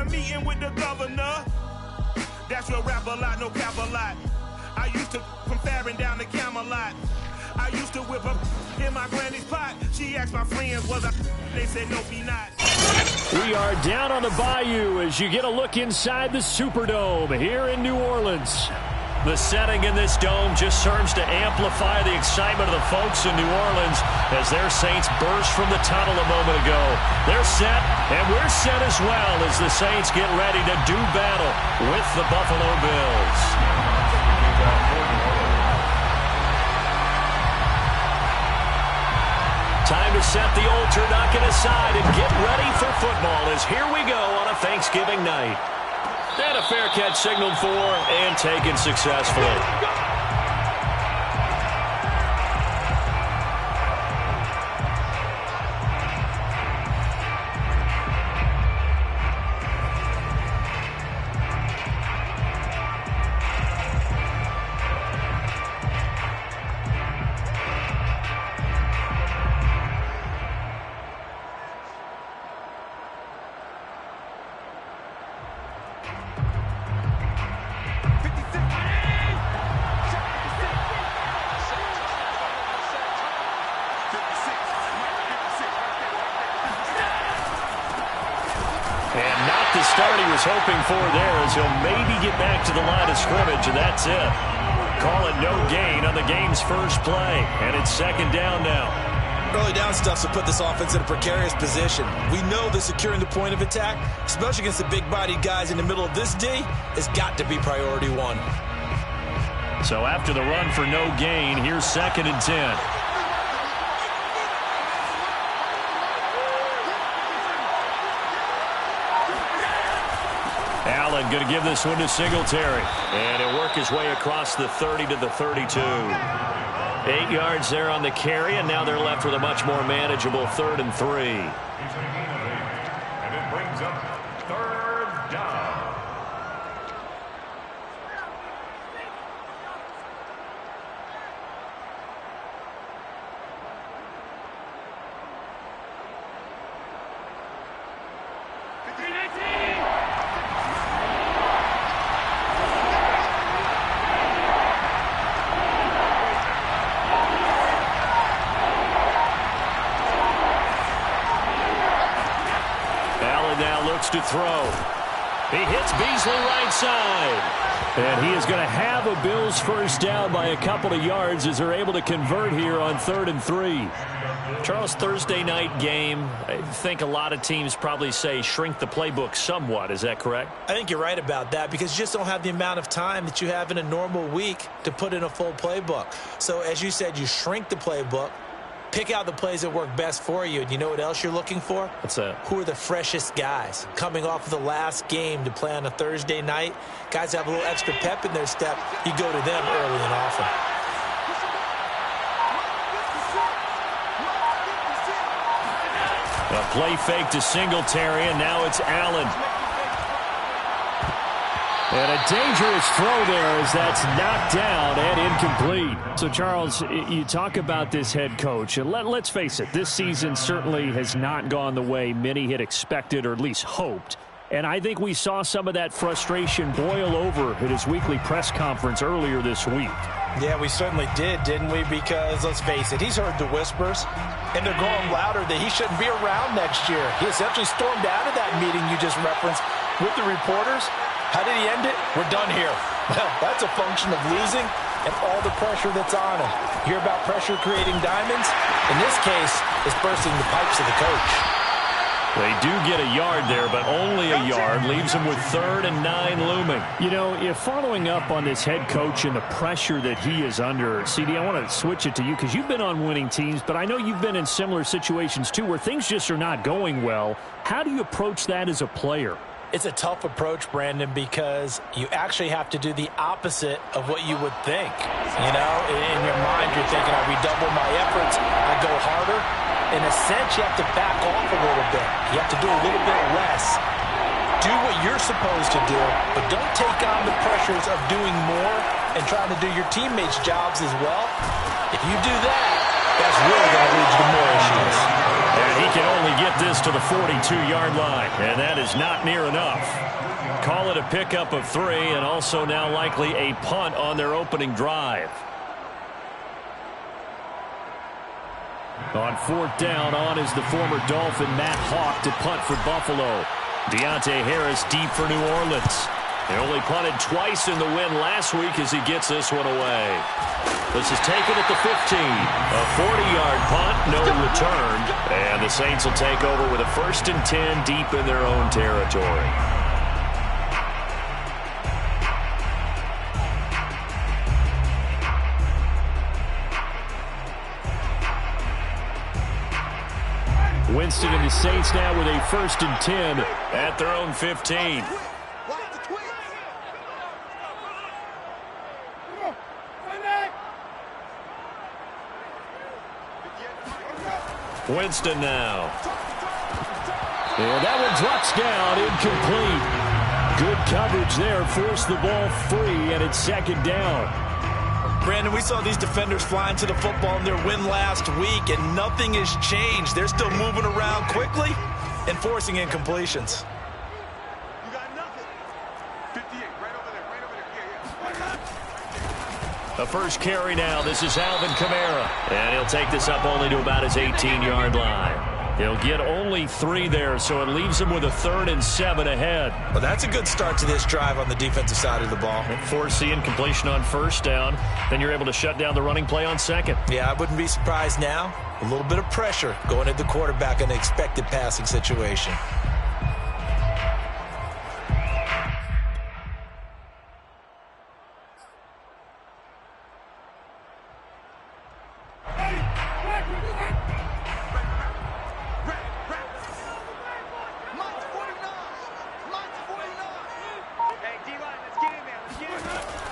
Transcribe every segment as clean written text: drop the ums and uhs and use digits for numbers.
a meeting with the governor. That's your rap a lot, no cap a lot. I used to from Farron down to Camelot. I used to whip up in my granny's pot. She asked my friends, was I? They said, no, be not. We are down on the bayou as you get a look inside the Superdome here in New Orleans. The setting in this dome just serves to amplify the excitement of the folks in New Orleans as their Saints burst from the tunnel a moment ago. They're set, and we're set as well as the Saints get ready to do battle with the Buffalo Bills. Time to set the old turducken aside and get ready for football as here we go on a Thanksgiving night. And a fair catch signaled for and taken successfully. Start he was hoping for there as he'll maybe get back to the line of scrimmage, and that's it. Call it no gain on the game's first play, and it's second down now. Early down stuff to put this offense in a precarious position. We know that securing the point of attack, especially against the big-bodied guys in the middle of this D, has got to be priority one. So after the run for no gain, here's 2nd and 10. Allen going to give this one to Singletary. And he'll work his way across the 30 to the 32. 8 yards there on the carry, and now they're left with a much more manageable 3rd and 3. And it brings up 3rd down. To throw. He hits Beasley right side. And he is going to have a Bills first down by a couple of yards as they're able to convert here on 3rd and 3. Charles, Thursday night game, I think a lot of teams probably say shrink the playbook somewhat. Is that correct? I think you're right about that because you just don't have the amount of time that you have in a normal week to put in a full playbook. So as you said, you shrink the playbook. Pick out the plays that work best for you. And you know what else you're looking for? What's that? Who are the freshest guys coming off of the last game to play on a Thursday night? Guys have a little extra pep in their step. You go to them early and often. A play fake to Singletary, and now it's Allen. And a dangerous throw there as that's knocked down and incomplete. So, Charles, you talk about this head coach. And let's face it, this season certainly has not gone the way many had expected or at least hoped. And I think we saw some of that frustration boil over at his weekly press conference earlier this week. Yeah, we certainly did, didn't we? Because, let's face it, he's heard the whispers, and they're growing louder that he shouldn't be around next year. He essentially stormed out of that meeting you just referenced with the reporters. How did he end it? We're done here. Well, that's a function of losing and all the pressure that's on him. Hear about pressure creating diamonds? In this case, it's bursting the pipes of the coach. They do get a yard there, but only a yard. Leaves them with 3rd and 9 looming. You know, if following up on this head coach and the pressure that he is under, CD, I want to switch it to you because you've been on winning teams, but I know you've been in similar situations too where things just are not going well. How do you approach that as a player? It's a tough approach, Brandon, because you actually have to do the opposite of what you would think. You know, in your mind, you're thinking, I redouble my efforts, I go harder. In a sense, you have to back off a little bit. You have to do a little bit less. Do what you're supposed to do, but don't take on the pressures of doing more and trying to do your teammates' jobs as well. If you do that, that's really going to lead you to more issues. And he can only get this to the 42-yard line, and that is not near enough. Call it a pickup of 3, and also now likely a punt on their opening drive. On 4th down, on is the former Dolphin Matt Hawk to punt for Buffalo. Deontay Harris deep for New Orleans. They only punted twice in the win last week as he gets this one away. This is taken at the 15. A 40-yard punt, no return. And the Saints will take over with a 1st and 10 deep in their own territory. Winston and the Saints now with a 1st and 10 at their own 15. Winston now. And that one drops down, incomplete. Good coverage there, forced the ball free, and it's 2nd down. Brandon, we saw these defenders flying to the football in their win last week, and nothing has changed. They're still moving around quickly and forcing incompletions. You got nothing. 58, right over there, The first carry now. This is Alvin Kamara. And he'll take this up only to about his 18-yard line. He'll get only 3 there, so it leaves him with a 3rd and 7 ahead. Well, that's a good start to this drive on the defensive side of the ball. Force the incompletion on 1st down. Then you're able to shut down the running play on 2nd. Yeah, I wouldn't be surprised now. A little bit of pressure going at the quarterback in an expected passing situation.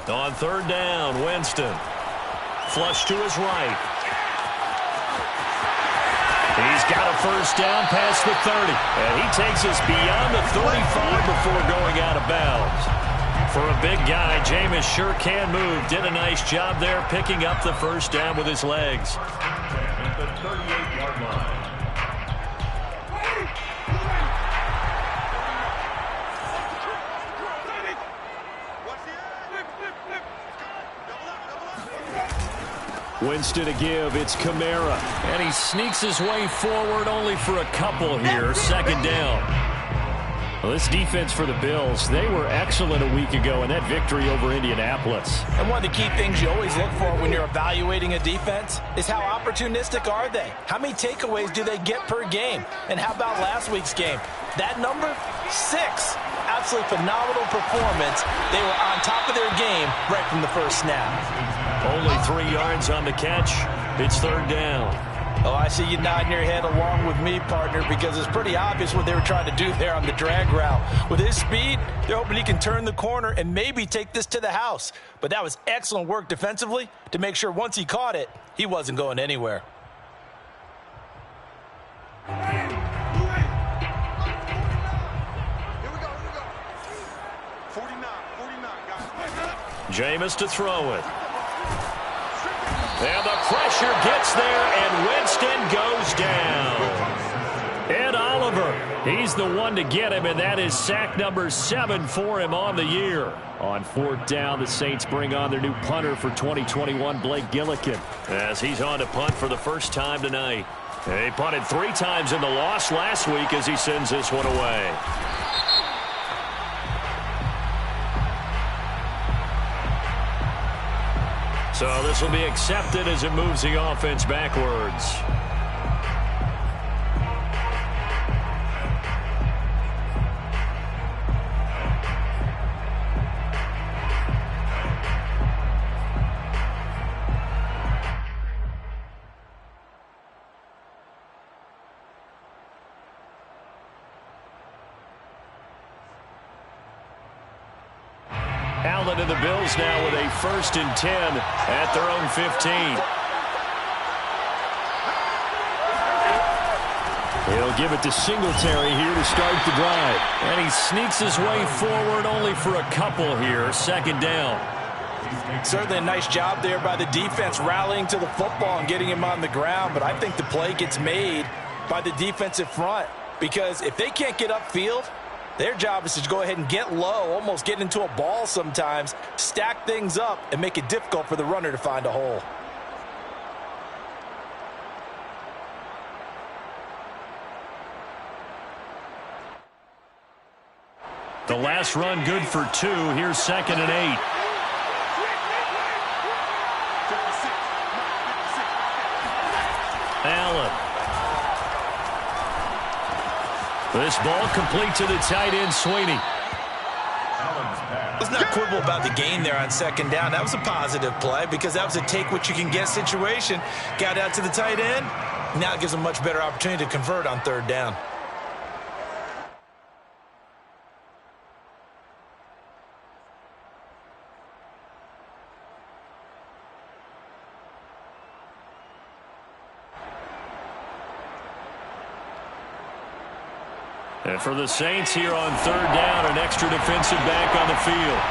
On 3rd down, Winston. Flush to his right. He's got a 1st down past the 30. And he takes us beyond the 35 before going out of bounds. For a big guy, Jameis sure can move. Did a nice job there picking up the 1st down with his legs. At the 38-yard line. Winston to give. It's Kamara. And he sneaks his way forward only for a couple here. 2nd down. Well, this defense for the Bills, they were excellent a week ago in that victory over Indianapolis. And one of the key things you always look for when you're evaluating a defense is how opportunistic are they? How many takeaways do they get per game? And how about last week's game? That number? 6. Absolutely phenomenal performance. They were on top of their game right from the first snap. Only 3 yards on the catch. It's 3rd down. Oh, I see you nodding your head along with me, partner, because it's pretty obvious what they were trying to do there on the drag route. With his speed, they're hoping he can turn the corner and maybe take this to the house. But that was excellent work defensively to make sure once he caught it, he wasn't going anywhere. Here we go. 49, guys. Jameis to throw it. And the pressure gets there, and Winston goes down. Ed Oliver, he's the one to get him, and that is sack number 7 for him on the year. On 4th down, the Saints bring on their new punter for 2021, Blake Gillikin, as he's on to punt for the first time tonight. He punted 3 times in the loss last week as he sends this one away. So this will be accepted as it moves the offense backwards. Allen and the Bills now with a 1st and 10 at their own 15. He'll give it to Singletary here to start the drive. And he sneaks his way forward only for a couple here. 2nd down. Certainly a nice job there by the defense rallying to the football and getting him on the ground. But I think the play gets made by the defensive front, because if they can't get upfield, their job is to go ahead and get low, almost get into a ball sometimes, stack things up, and make it difficult for the runner to find a hole. The last run good for 2. Here's 2nd and 8. Allen. This ball complete to the tight end, Sweeney. Let's not quibble about the gain there on 2nd down. That was a positive play because that was a take-what-you-can-get situation. Got out to the tight end. Now it gives them a much better opportunity to convert on 3rd down. And for the Saints here on 3rd down, an extra defensive back on the field.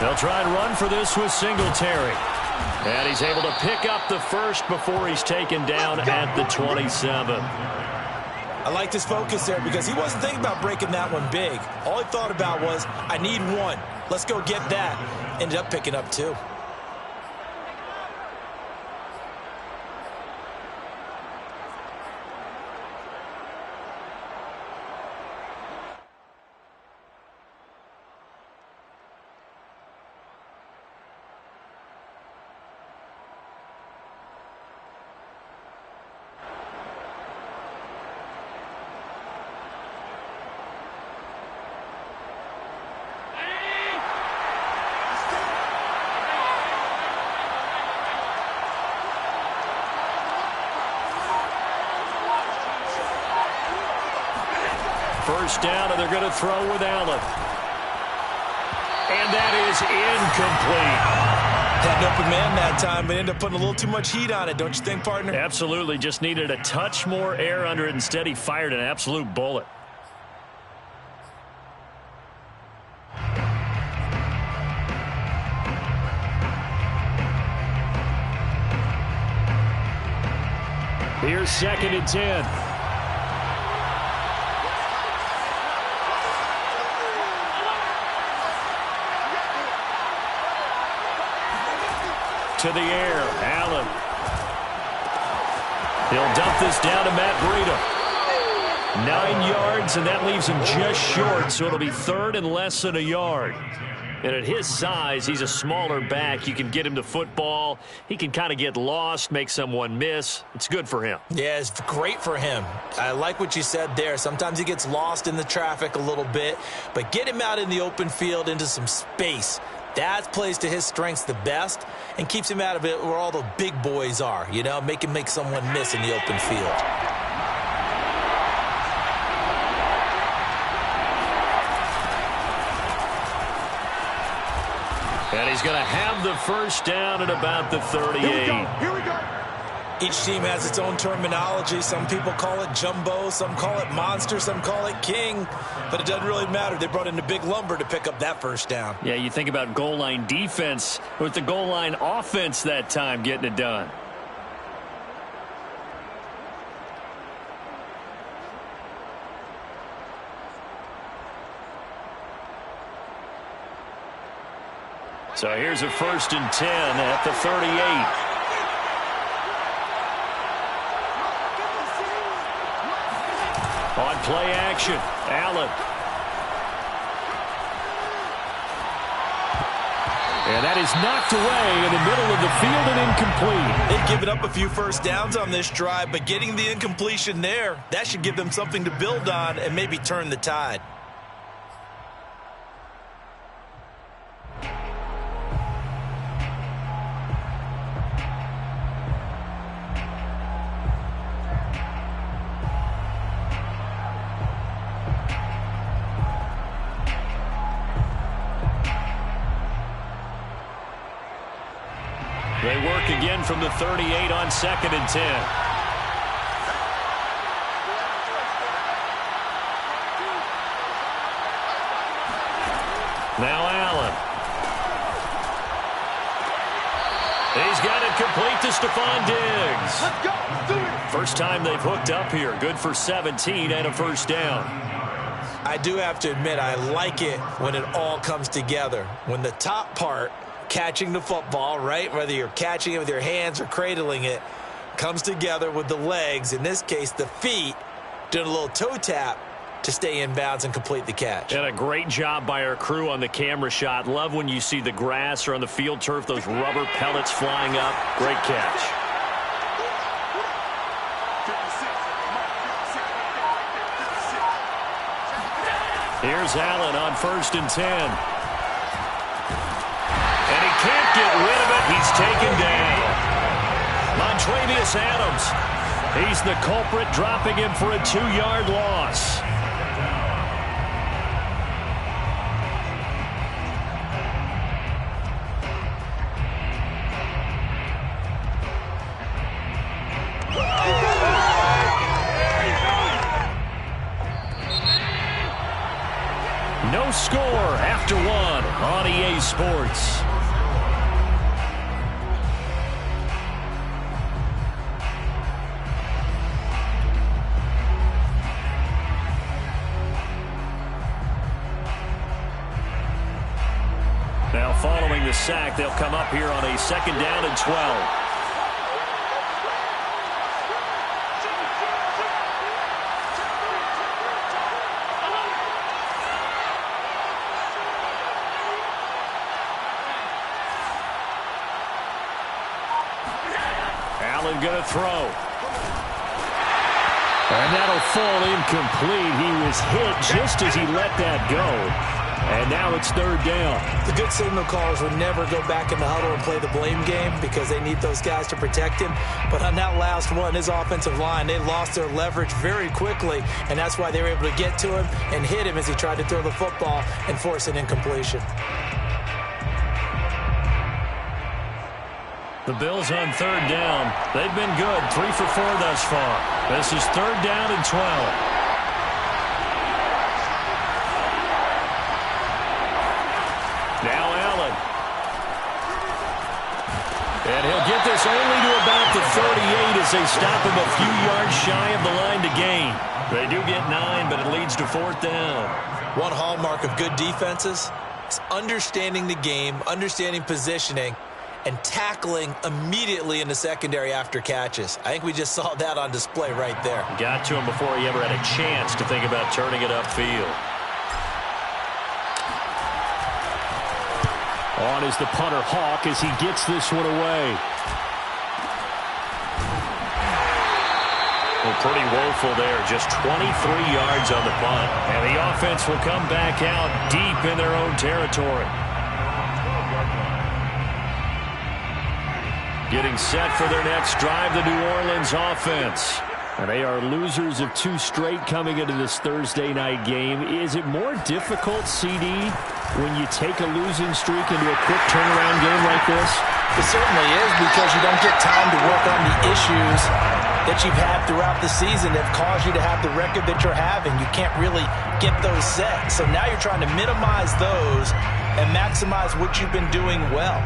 They'll try and run for this with Singletary. And he's able to pick up the first before he's taken down at the 27. I liked his focus there because he wasn't thinking about breaking that one big. All he thought about was, I need one. Let's go get that. Ended up picking up 2. First down, and they're going to throw with Allen. And that is incomplete. Had an open man that time, but ended up putting a little too much heat on it, don't you think, partner? Absolutely. Just needed a touch more air under it. Instead, he fired an absolute bullet. Here's 2nd and 10. To the air, Allen. He'll dump this down to Matt Breida. 9 yards, and that leaves him just short, so it'll be 3rd and less than a yard. And at his size, he's a smaller back. You can get him to football. He can kind of get lost, make someone miss. It's good for him. Yeah, it's great for him. I like what you said there. Sometimes he gets lost in the traffic a little bit, but get him out in the open field into some space. That plays to his strengths the best and keeps him out of it where all the big boys are, you know, make him make someone miss in the open field. And he's going to have the first down at about the 38. Here we go. Each team has its own terminology. Some people call it jumbo, some call it monster, some call it king. But it doesn't really matter. They brought in a big lumber to pick up that first down. Yeah, you think about goal line defense with the goal line offense that time getting it done. So here's a 1st and 10 at the 38. On play action, Allen. And that is knocked away in the middle of the field and incomplete. They've given up a few first downs on this drive, but getting the incompletion there, that should give them something to build on and maybe turn the tide. They work again from the 38 on 2nd and 10. Now Allen. He's got it complete to Stephon Diggs. Let's go. Do it. First time they've hooked up here. Good for 17 and a first down. I do have to admit, I like it when it all comes together. When the top part, catching the football, right, whether you're catching it with your hands or cradling it, comes together with the legs, in this case the feet, doing a little toe tap to stay in bounds and complete the catch. And a great job by our crew on the camera shot. Love when you see the grass or on the field turf, those rubber pellets flying up. Great catch. Here's Allen on 1st and 10. And he can't get rid of it. He's taken down. Montravius Adams. He's the culprit, dropping him for a 2-yard loss. No score after 1 on EA Sports. Now following the sack, they'll come up here on a 2nd down and 12. Allen going to throw. And that'll fall incomplete. He was hit just as he let that go. And now it's 3rd down. The good signal callers would never go back in the huddle and play the blame game because they need those guys to protect him. But on that last one, his offensive line, they lost their leverage very quickly, and that's why they were able to get to him and hit him as he tried to throw the football and force an incompletion. The Bills on 3rd down. They've been good, 3 for 4 thus far. This is 3rd down and 12. Now Allen. And he'll get this only to about the 38 as they stop him a few yards shy of the line to gain. They do get 9, but it leads to 4th down. One hallmark of good defenses is understanding the game, understanding positioning, and tackling immediately in the secondary after catches. I think we just saw that on display right there. Got to him before he ever had a chance to think about turning it upfield. On is the punter Hawk as he gets this one away. Well, pretty woeful there. Just 23 yards on the punt. And the offense will come back out deep in their own territory. Getting set for their next drive, the New Orleans offense. And they are losers of 2 straight coming into this Thursday night game. Is it more difficult, CD, when you take a losing streak into a quick turnaround game like this? It certainly is, because you don't get time to work on the issues that you've had throughout the season that have caused you to have the record that you're having. You can't really get those set. So now you're trying to minimize those and maximize what you've been doing well.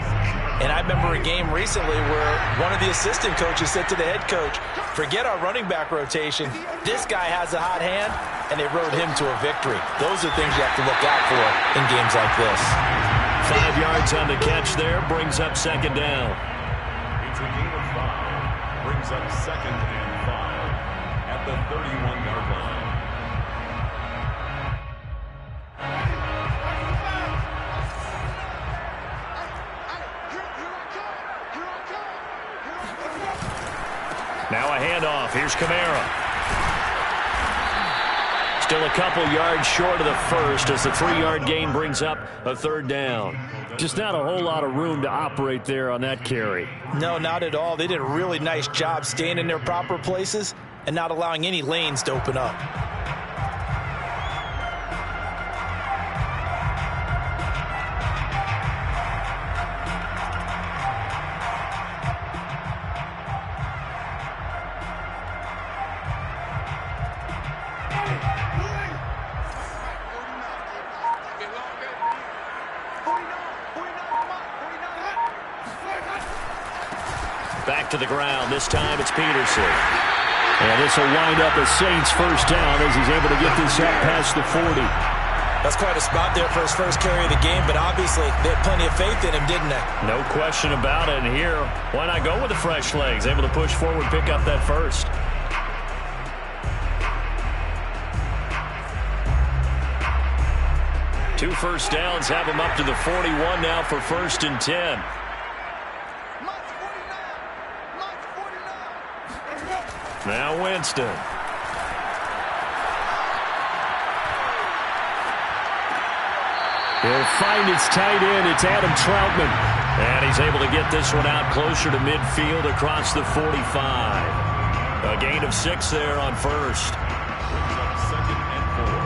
And I remember a game recently where one of the assistant coaches said to the head coach, forget our running back rotation. This guy has a hot hand, and they rode him to a victory. Those are things you have to look out for in games like this. 5 yards on the catch there, brings up 2nd down. It's a gain of 5. Brings up 2nd and 5 at the 31-yard line. Now a handoff. Here's Kamara. Still a couple yards short of the first as the 3-yard gain brings up a 3rd down. Just not a whole lot of room to operate there on that carry. No, not at all. They did a really nice job staying in their proper places and not allowing any lanes to open up. back to the ground. This time it's Peterson. And this will wind up a Saints first down as he's able to get this up past the 40. That's quite a spot there for his first carry of the game, but obviously they had plenty of faith in him, didn't they? No question about it. And here, why not go with the fresh legs? Able to push forward, pick up that first. Two first downs have him up to the 41 now for 1st and 10. Now Winston. He'll find his tight end. It's Adam Troutman. And he's able to get this one out closer to midfield across the 45. A gain of 6 there on first. Second and 4.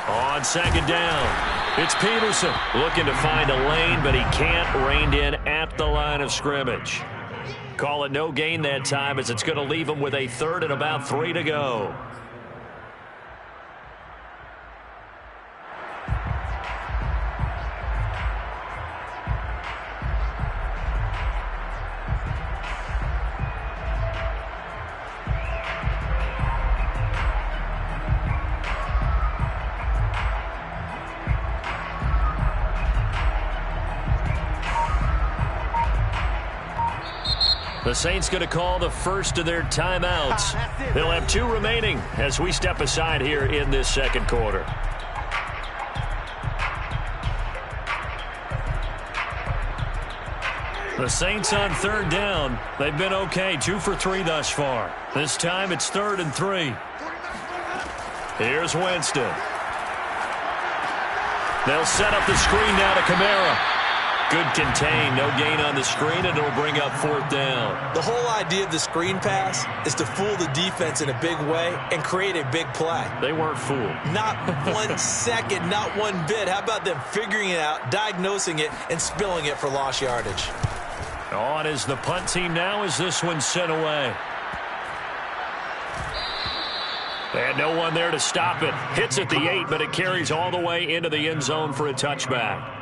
On 2nd down, it's Peterson looking to find a lane, but he can't. Reined in at the line of scrimmage. Call it no gain that time as it's going to leave him with a 3rd and about 3 to go. The Saints going to call the first of their timeouts. They'll have 2 remaining as we step aside here in this second quarter. The Saints on 3rd down. They've been okay, 2 for 3 thus far. This time it's 3rd and 3. Here's Winston. They'll set up the screen now to Kamara. Good contain, no gain on the screen, and it'll bring up 4th down. The whole idea of the screen pass is to fool the defense in a big way and create a big play. They weren't fooled. Not 1 second, not one bit. How about them figuring it out, diagnosing it, and spilling it for lost yardage? On is the punt team now as this one's sent away. And no one there to stop it. Hits at the 8, but it carries all the way into the end zone for a touchback.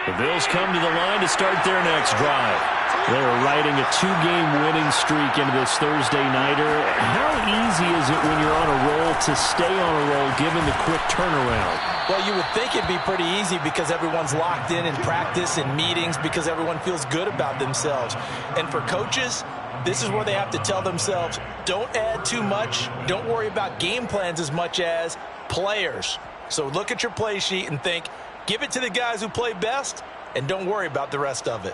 The Bills come to the line to start their next drive. They're riding a 2-game winning streak into this Thursday nighter. How easy is it when you're on a roll to stay on a roll given the quick turnaround? Well, you would think it'd be pretty easy because everyone's locked in practice and meetings because everyone feels good about themselves. And for coaches, this is where they have to tell themselves, don't add too much. Don't worry about game plans as much as players. So look at your play sheet and think, give it to the guys who play best, and don't worry about the rest of it.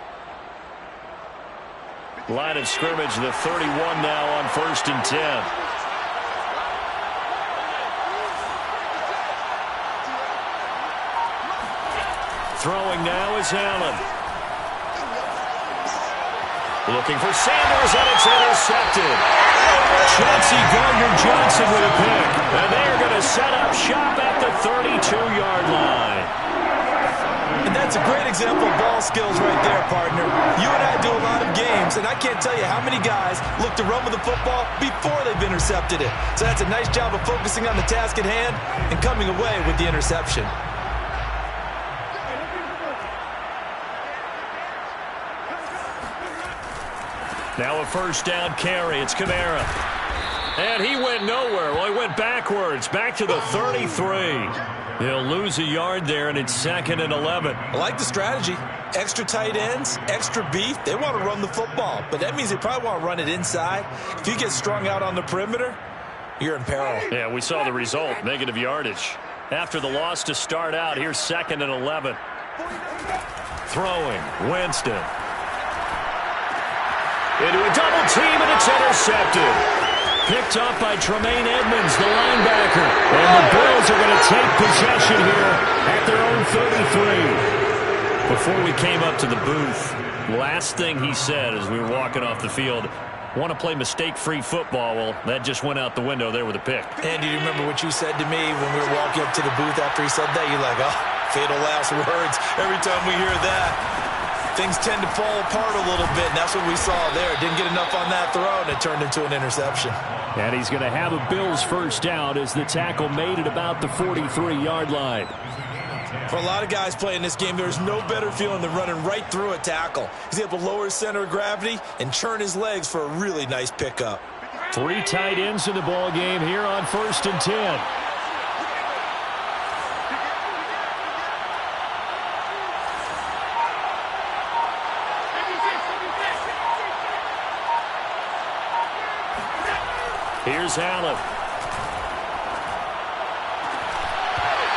Line of scrimmage, the 31 now on 1st and 10. Throwing now is Allen. Looking for Sanders, and it's intercepted. Chauncey Gardner-Johnson with a pick. And they're going to set up shop at the 32-yard line. And that's a great example of ball skills right there, partner. You and I do a lot of games, and I can't tell you how many guys look to run with the football before they've intercepted it. So that's a nice job of focusing on the task at hand and coming away with the interception. Now a first down carry. It's Kamara. And he went nowhere. Well, he went backwards. Back to the 33. He'll lose a yard there, and it's 2nd and 11. I like the strategy. Extra tight ends, extra beef. They want to run the football, but that means they probably want to run it inside. If you get strung out on the perimeter, you're in peril. Yeah, we saw the result. Negative yardage. After the loss to start out, here's 2nd and 11. Throwing. Winston. Into a double team, and it's intercepted. Picked up by Tremaine Edmonds, the linebacker. And the Bills are going to take possession here at their own 33. Before we came up to the booth, last thing he said as we were walking off the field, want to play mistake-free football. Well, that just went out the window there with a pick. And do you remember what you said to me when we were walking up to the booth after he said that? You're like, oh, fatal last words. Every time we hear that, things tend to fall apart a little bit, and that's what we saw there. Didn't get enough on that throw, and it turned into an interception. And he's going to have a Bills first down as the tackle made at about the 43-yard line. For a lot of guys playing this game, there's no better feeling than running right through a tackle. He's able to lower his center of gravity and churn his legs for a really nice pickup. 3 tight ends in the ball game here on 1st and 10. Here's Allen.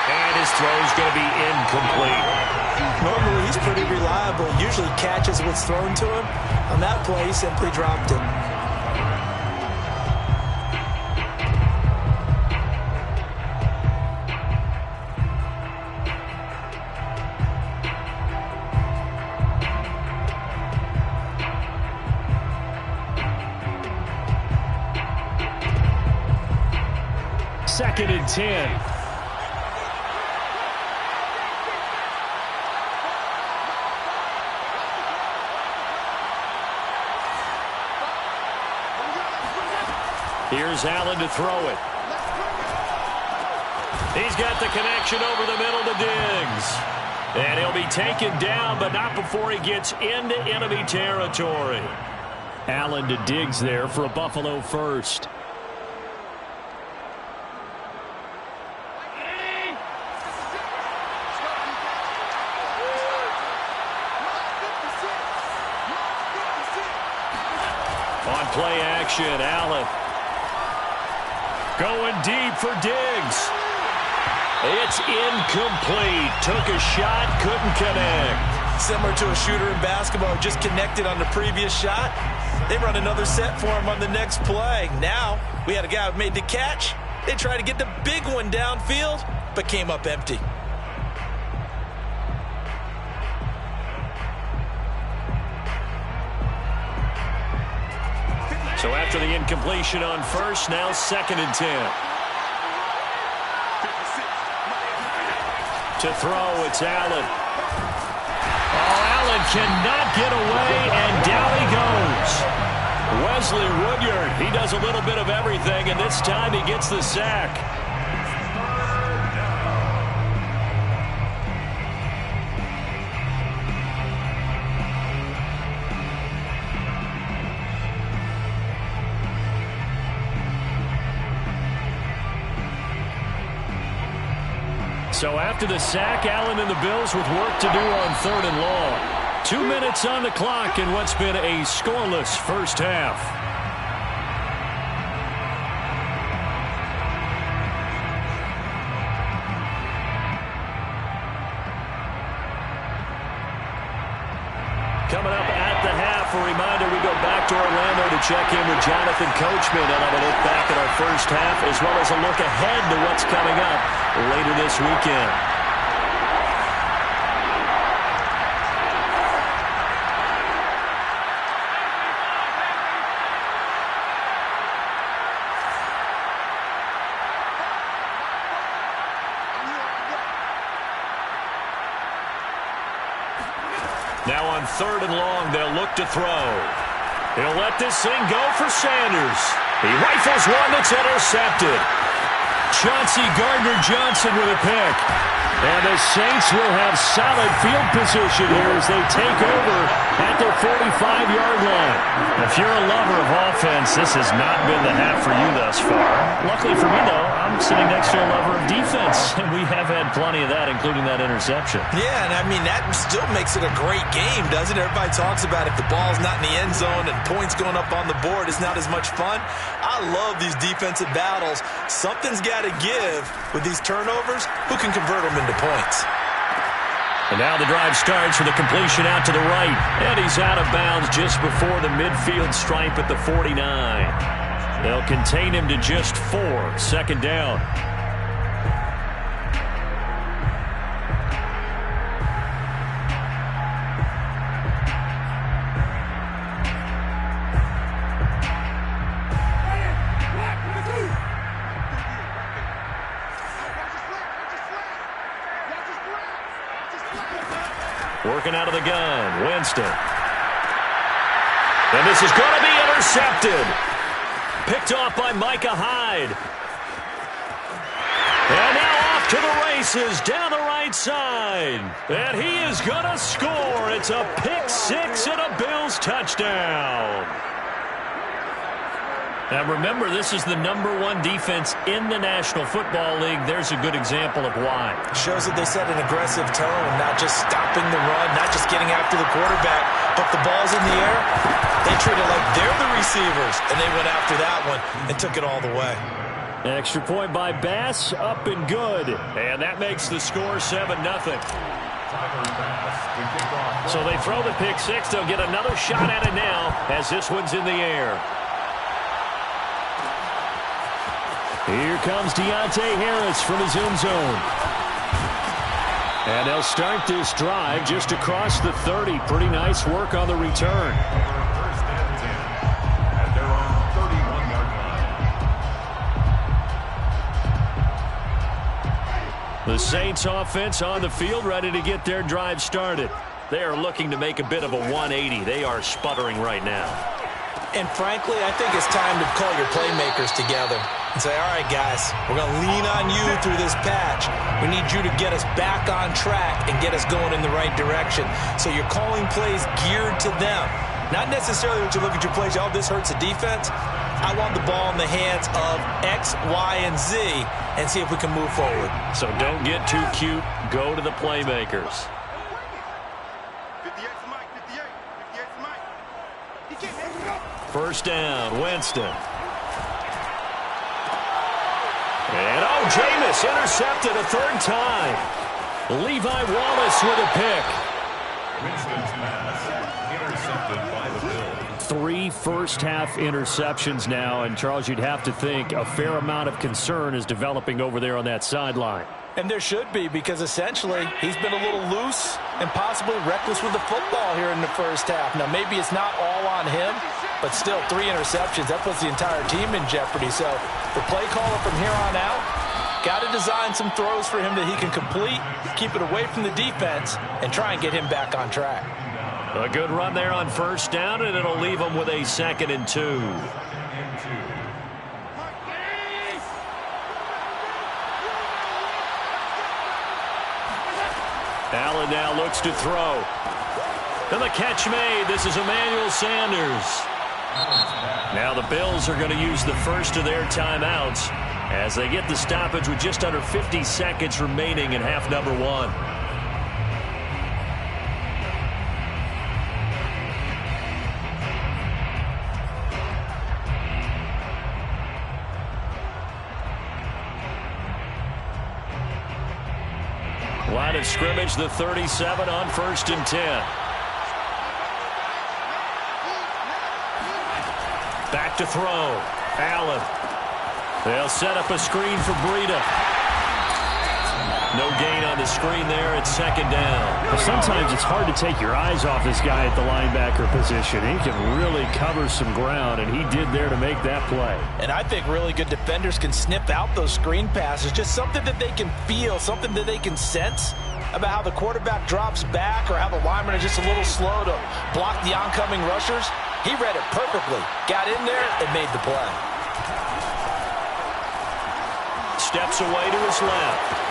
And his throw's going to be incomplete. Normally, he's pretty reliable. Usually catches what's thrown to him. On that play, he simply dropped it. Second and 10. Here's Allen to throw it. He's got the connection over the middle to Diggs. And he'll be taken down, but not before he gets into enemy territory. Allen to Diggs there for a Buffalo first. On play action, Allen. Going deep for Diggs. It's incomplete. Took a shot, couldn't connect. Similar to a shooter in basketball, just connected on the previous shot. They run another set for him on the next play. Now, we had a guy who made the catch. They tried to get the big one downfield, but came up empty. So after the incompletion on first, now 2nd and 10. To throw, it's Allen. Oh, Allen cannot get away, and down he goes. Wesley Woodyard, he does a little bit of everything, and this time he gets the sack. So after the sack, Allen and the Bills with work to do on 3rd and long. 2 minutes on the clock in what's been a scoreless first half. Coming up at the half, a reminder, we go back to Orlando to check in with Jonathan Coachman and have a look back at our first half, as well as a look ahead to what's coming up later this weekend. Now on 3rd and long, they'll look to throw. He'll let this thing go for Sanders. He rifles one that's intercepted. Chauncey Gardner-Johnson with a pick. And the Saints will have solid field position here as they take over at their 45-yard line. If you're a lover of offense, this has not been the half for you thus far. Luckily for me, though, I'm sitting next to a lover of defense, and we have had plenty of that, including that interception. Yeah, and I mean, that still makes it a great game, doesn't it? Everybody talks about if the ball's not in the end zone and points going up on the board, it's not as much fun. I love these defensive battles. Something's got to give with these turnovers. Who can convert them into points? And now the drive starts with a completion out to the right. And he's out of bounds just before the midfield stripe at the 49. They'll contain him to just 4. 2nd down. working out of the gun. Winston. And this is going to be intercepted. Picked off by Micah Hyde. And now off to the races down the right side. And he is going to score. It's a pick six and a Bills touchdown. Now remember, this is the #1 defense in the National Football League. There's a good example of why. Shows that they set an aggressive tone, not just stopping the run, not just getting after the quarterback, but the ball's in the air. They treat it like they're the receivers, and they went after that one and took it all the way. Extra point by Bass, up and good. And that makes the score 7-0. So they throw the pick six. They'll get another shot at it now as this one's in the air. Here comes Deontay Harris from his own zone. And they'll start this drive just across the 30. Pretty nice work on the return. First and 10 at their own 31-yard line. The Saints offense on the field, ready to get their drive started. They are looking to make a bit of a 180. They are sputtering right now. And frankly, I think it's time to call your playmakers together and say, all right, guys, we're going to lean on you through this patch. We need you to get us back on track and get us going in the right direction. So you're calling plays geared to them. Not necessarily when you look at your plays, oh, this hurts the defense. I want the ball in the hands of X, Y, and Z and see if we can move forward. So don't get too cute. Go to the playmakers. First down, Winston. And, oh, Jameis intercepted a third time. Levi Wallace with a pick. Winston's pass intercepted by the Bills. 3 first-half interceptions now, and, Charles, you'd have to think a fair amount of concern is developing over there on that sideline. And there should be, because essentially he's been a little loose and possibly reckless with the football here in the first half. Now, maybe it's not all on him, but still 3 interceptions. That puts the entire team in jeopardy. So the play caller from here on out got to design some throws for him that he can complete, keep it away from the defense, and try and get him back on track. A good run there on first down, and it'll leave him with a 2nd and 2. Allen now looks to throw. And the catch made. This is Emmanuel Sanders. Now the Bills are going to use the first of their timeouts as they get the stoppage with just under 50 seconds remaining in half number 1. Line of scrimmage, the 37 on 1st and 10. Back to throw. Allen. They'll set up a screen for Breida. No gain on the screen there. It's 2nd down. Well, sometimes it's hard to take your eyes off this guy at the linebacker position. He can really cover some ground, and he did there to make that play. And I think really good defenders can snip out those screen passes. Just something that they can feel, something that they can sense about how the quarterback drops back or how the linemen are just a little slow to block the oncoming rushers. He read it perfectly, got in there, and made the play. Steps away to his left.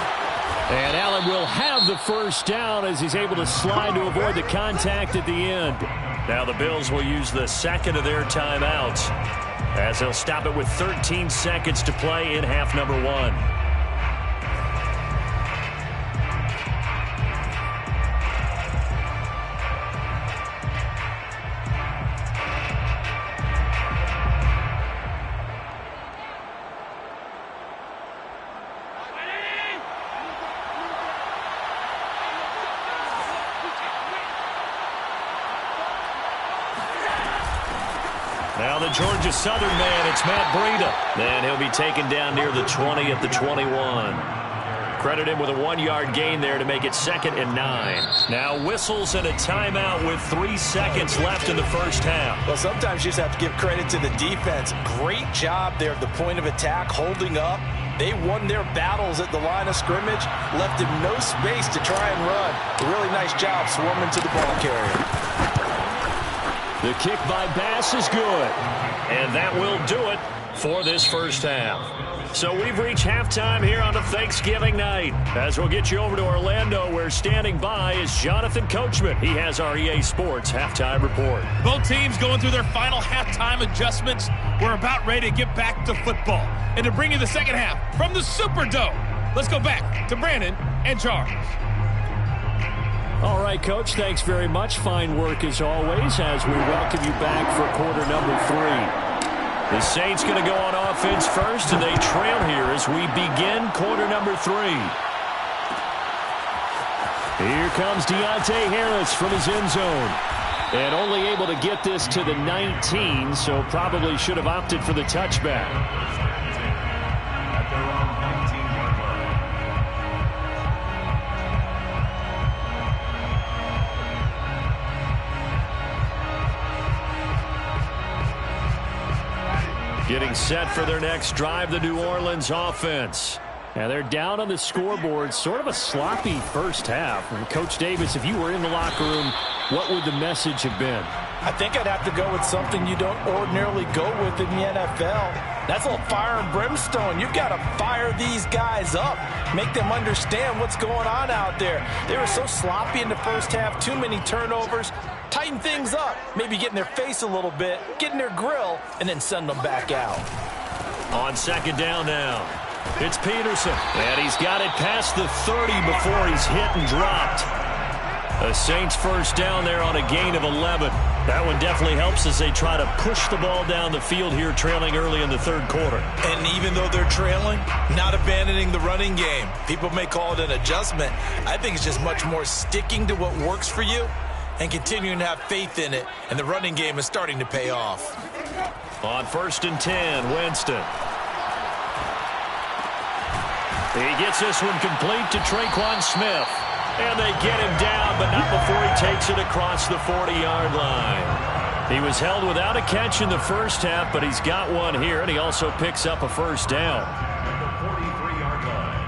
And Allen will have the first down as he's able to slide to avoid the contact at the end. Now the Bills will use the 2nd of their timeouts as they'll stop it with 13 seconds to play in half number 1. Now the Georgia Southern man, it's Matt Breida. And he'll be taken down near the 20 at the 21. Credit him with a 1-yard gain there to make it 2nd and 9. Now whistles and a timeout with 3 seconds left in the first half. Well, sometimes you just have to give credit to the defense. Great job there at the point of attack, holding up, They won their battles at the line of scrimmage, left him no space to try and run. A really nice job swarming to the ball carrier. The kick by Bass is good. And that will do it for this first half. So we've reached halftime here on a Thanksgiving night. As we'll get you over to Orlando, where standing by is Jonathan Coachman. He has our EA Sports halftime report. Both teams going through their final halftime adjustments. We're about ready to get back to football. And to bring you the second half from the Superdome, let's go back to Brandon and Charles. All right, Coach, thanks very much. Fine work as always as we welcome you back for quarter number 3. The Saints going to go on offense first, and they trail here as we begin quarter number 3. Here comes Deontay Harris from his end zone. And only able to get this to the 19, so probably should have opted for the touchback. At their own 19-yard line. Getting set for their next drive, the New Orleans offense. And they're down on the scoreboard. Sort of a sloppy first half. And Coach Davis, if you were in the locker room, what would the message have been? I think I'd have to go with something you don't ordinarily go with in the NFL. That's a little fire and brimstone. You've got to fire these guys up. Make them understand what's going on out there. They were so sloppy in the first half. Too many turnovers. Tighten things up. Maybe get in their face a little bit. Get in their grill. And then send them back out. On second down now. It's Peterson. And he's got it past the 30 before he's hit and dropped. A Saints first down there on a gain of 11. That one definitely helps as they try to push the ball down the field here, trailing early in the third quarter. And even though they're trailing, not abandoning the running game. People may call it an adjustment. I think it's just much more sticking to what works for you and continuing to have faith in it. And the running game is starting to pay off. On 1st and 10, Winston. He gets this one complete to Traquan Smith. And they get him down, but not before he takes it across the 40-yard line. He was held without a catch in the first half, but he's got one here, and he also picks up a first down. At the 43-yard line.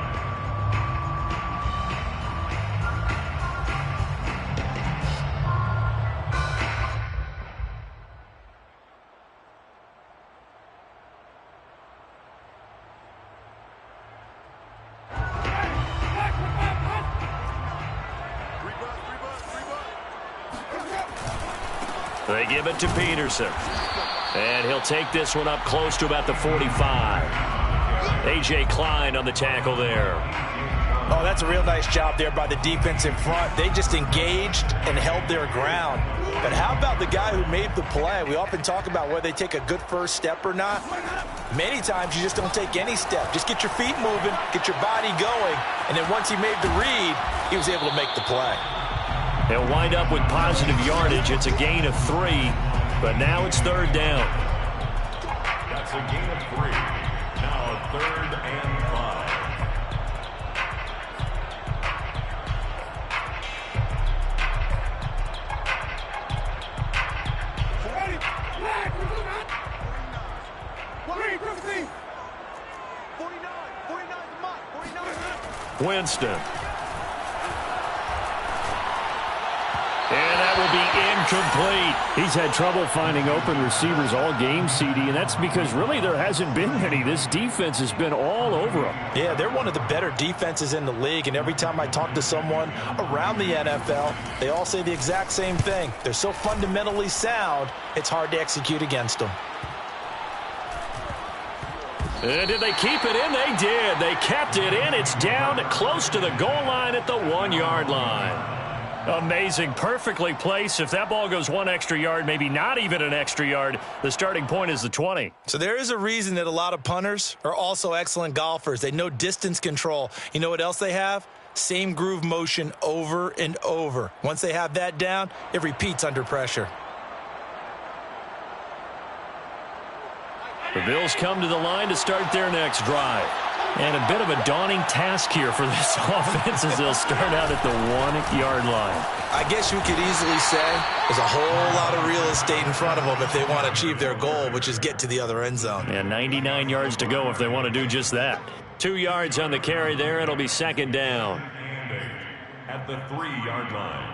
They give it to Peterson. And he'll take this one up close to about the 45. A.J. Klein on the tackle there. Oh, that's a real nice job there by the defense in front. They just engaged and held their ground. But how about the guy who made the play? We often talk about whether they take a good first step or not. Many times you just don't take any step. Just get your feet moving, get your body going, and then once he made the read, he was able to make the play. They'll wind up with positive yardage. It's a gain of 3, but now it's third down. That's a gain of 3. Now 3rd and 5. Winston. And that will be incomplete. He's had trouble finding open receivers all game, CD, and that's because really there hasn't been any. This defense has been all over them. Yeah, they're one of the better defenses in the league, and every time I talk to someone around the NFL, they all say the exact same thing. They're so fundamentally sound, it's hard to execute against them. And did they keep it in? They did. They kept it in. It's down close to the goal line at the 1-yard line. Amazing. Perfectly placed. If that ball goes 1 extra yard, maybe not even an extra yard, the starting point is the 20. So there is a reason that a lot of punters are also excellent golfers. They know distance control. You know what else they have? Same groove motion over and over. Once they have that down, it repeats under pressure. The Bills come to the line to start their next drive. And a bit of a daunting task here for this offense as they'll start out at the 1-yard line. I guess you could easily say there's a whole lot of real estate in front of them if they want to achieve their goal, which is get to the other end zone. And 99 yards to go if they want to do just that. 2 yards on the carry there. It'll be second down. At the 3-yard line.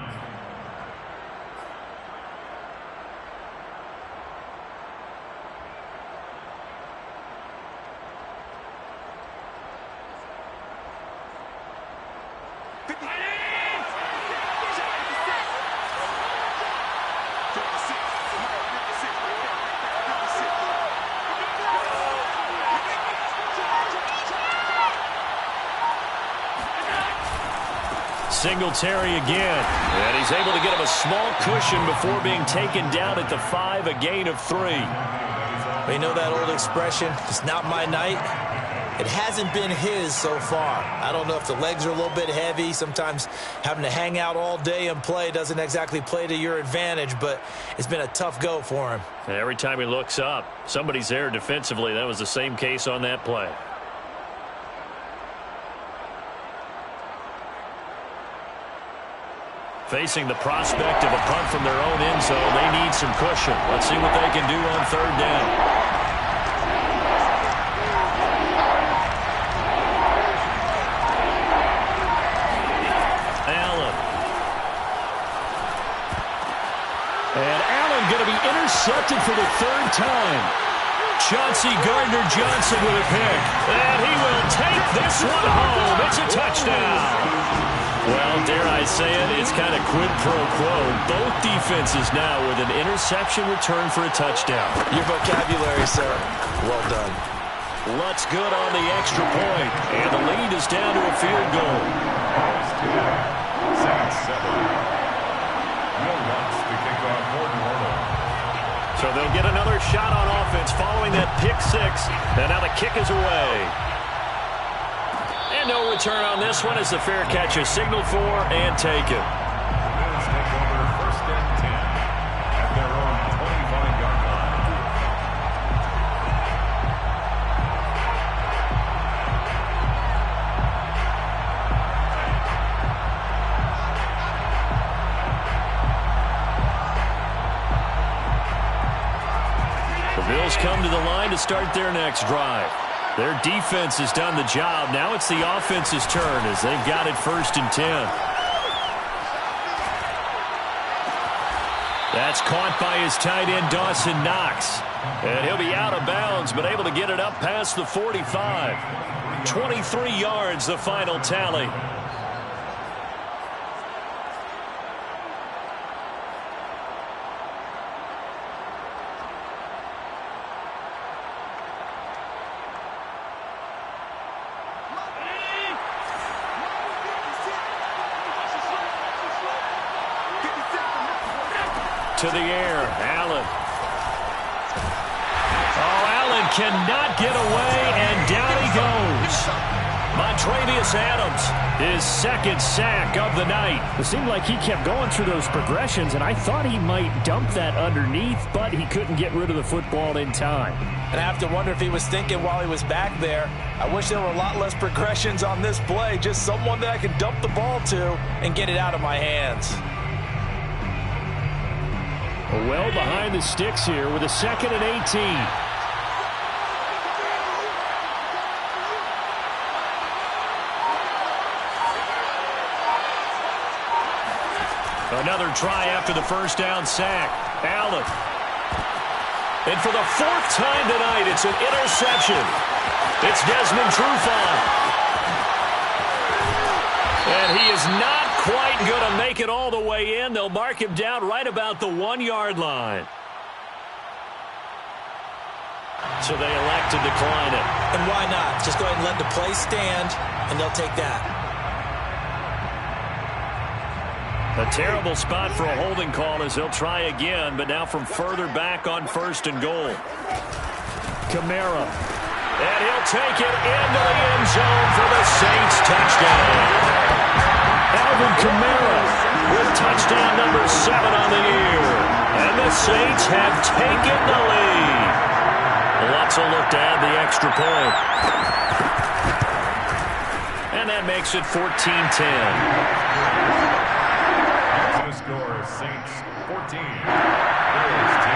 Singletary again. And he's able to get him a small cushion before being taken down at the 5, a gain of 3. You know that old expression, it's not my night? It hasn't been his so far. I don't know if the legs are a little bit heavy. Sometimes having to hang out all day and play doesn't exactly play to your advantage, but it's been a tough go for him. And every time he looks up, somebody's there defensively. That was the same case on that play. Facing the prospect of a punt from their own end zone, they need some cushion. Let's see what they can do on 3rd down. Allen. And Allen going to be intercepted for the 3rd time. Chauncey Gardner-Johnson with a pick. And he will take this one home. It's a touchdown. Well, dare I say it, it's kind of quid pro quo. Both defenses now with an interception return for a touchdown. Your vocabulary, sir. Well done. Lutz good on the extra point, and the lead is down to a field goal. Saints 7. Will Lutz to kick off for New Orleans. So they'll get another shot on offense following that pick 6, and now the kick is away. And no return on this one as the fair catch is signaled for and taken. Bills take over 1st and 10 at their own 25-yard line. The Bills come to the line to start their next drive. Their defense has done the job. Now it's the offense's turn as they've got it 1st and 10. That's caught by his tight end, Dawson Knox. And he'll be out of bounds, but able to get it up past the 45. 23 yards, the final tally. To the air, Allen. Oh, Allen cannot get away, and down he goes. Montravius Adams, his 2nd sack of the night. It seemed like he kept going through those progressions, and I thought he might dump that underneath, but he couldn't get rid of the football in time. And I have to wonder if he was thinking while he was back there, I wish there were a lot less progressions on this play, just someone that I could dump the ball to and get it out of my hands. Well behind the sticks here with a 2nd and 18. Another try after the 1st down sack. Allen. And for the 4th time tonight, it's an interception. It's Desmond Trufant. And he is not quite going to make it all the way in. They'll mark him down right about the 1-yard line. So they elect to decline it. And why not? Just go ahead and let the play stand, and they'll take that. A terrible spot for a holding call as they'll try again, but now from further back on 1st and goal. Kamara. And he'll take it into the end zone for the Saints touchdown. Alvin Kamara with touchdown number 7 on the year. And the Saints have taken the lead. Lutz will look to add the extra point. And that makes it 14-10. The score is Saints 14. Bills 10.